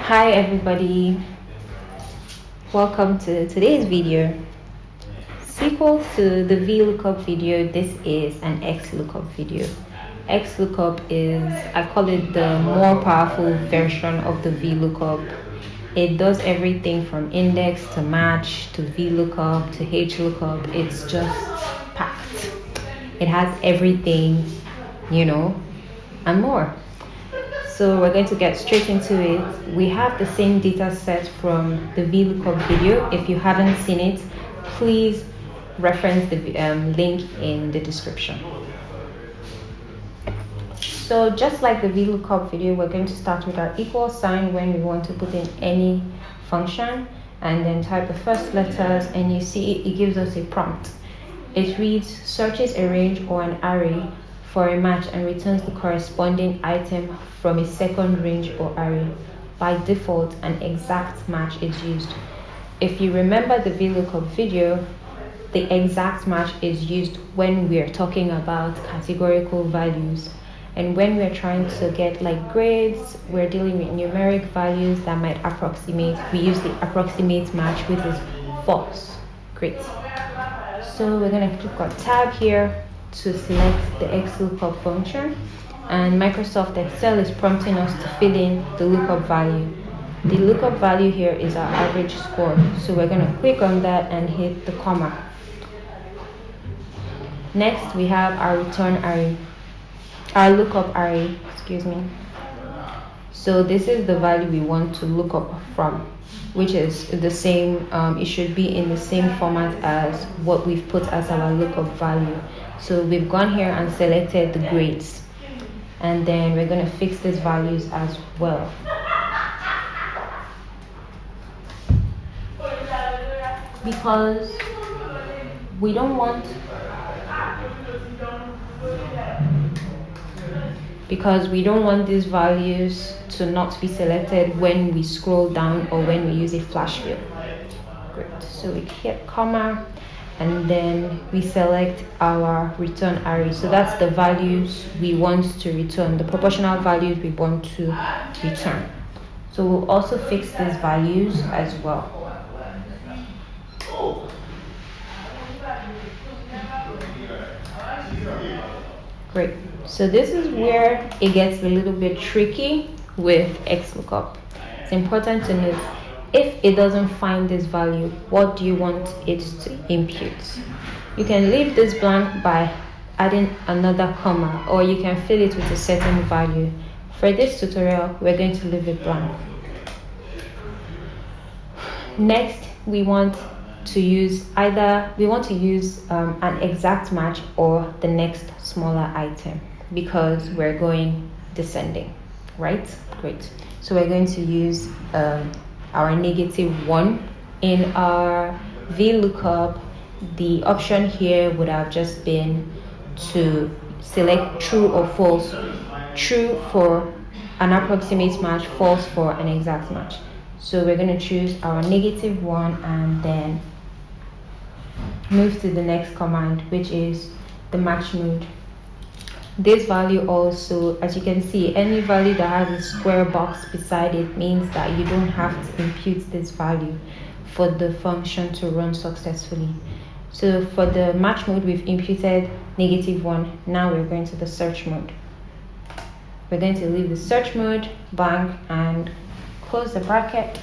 Hi everybody, welcome to today's video. Sequel to the Vlookup video, this is an Xlookup video. Xlookup is, I call it the more powerful version of the Vlookup. It does everything from index to match to Vlookup to HLOOKUP. It's just packed. It has everything, and more. So we're going to get straight into it. We have the same data set from the Vlookup video. If you haven't seen it, please reference the link in the description. So just like the Vlookup video, we're going to start with our equal sign when we want to put in any function, and then type the first letters, and you see it gives us a prompt. It reads, searches a range or an array for a match and returns the corresponding item from a second range or array. By default, an exact match is used. If you remember the Vlookup video, the exact match is used when we're talking about categorical values. And when we're trying to get like grades, we're dealing with numeric values that might approximate. We use the approximate match, which is false. Great. So we're going to click on tab here to select the XLOOKUP function, and Microsoft Excel is prompting us to fill in the lookup value. The lookup value here is our average score, so we're going to click on that and hit the comma. Next we have our return array, our lookup array, So this is the value we want to look up from, which is the same, it should be in the same format as what we've put as our lookup value. So we've gone here and selected the grades, and then we're going to fix these values as well. Because we don't want these values to not be selected when we scroll down or when we use a flash fill. Great. So we hit comma, and then we select our return array. So that's the values we want to return, the proportional values we want to return. So we'll also fix these values as well. Great. So this is where it gets a little bit tricky with XLOOKUP. It's important to note, if it doesn't find this value, what do you want it to impute? You can leave this blank by adding another comma, or you can fill it with a certain value. For this tutorial, we're going to leave it blank. Next, we want to use an exact match or the next smaller item, because we're going descending, right? Great. So we're going to use our -1. In our Vlookup, the option here would have just been to select true or false. True for an approximate match, false for an exact match. So we're going to choose our -1 and then move to the next command, which is the match mode. This value also, as you can see, any value that has a square box beside it means that you don't have to impute this value for the function to run successfully. So for the match mode, we've imputed -1. Now we're going to the search mode. We're going to leave the search mode blank and close the bracket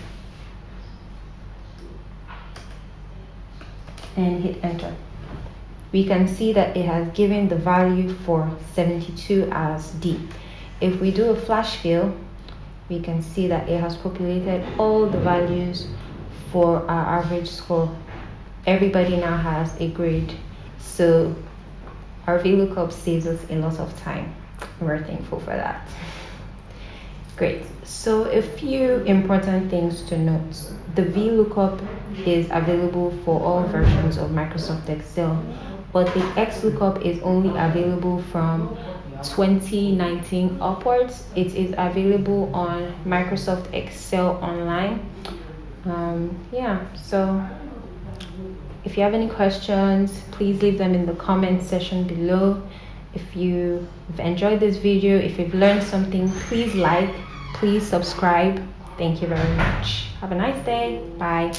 and hit enter. We can see that it has given the value for 72 as D. If we do a flash fill, we can see that it has populated all the values for our average score. Everybody now has a grade. So our Vlookup saves us a lot of time. We're thankful for that. Great. So a few important things to note. The Vlookup is available for all versions of Microsoft Excel, but the XLOOKUP is only available from 2019 upwards. It is available on Microsoft Excel Online. So if you have any questions, please leave them in the comment section below. If you've enjoyed this video, if you've learned something, please like, please subscribe, Thank you very much. Have a nice day. Bye.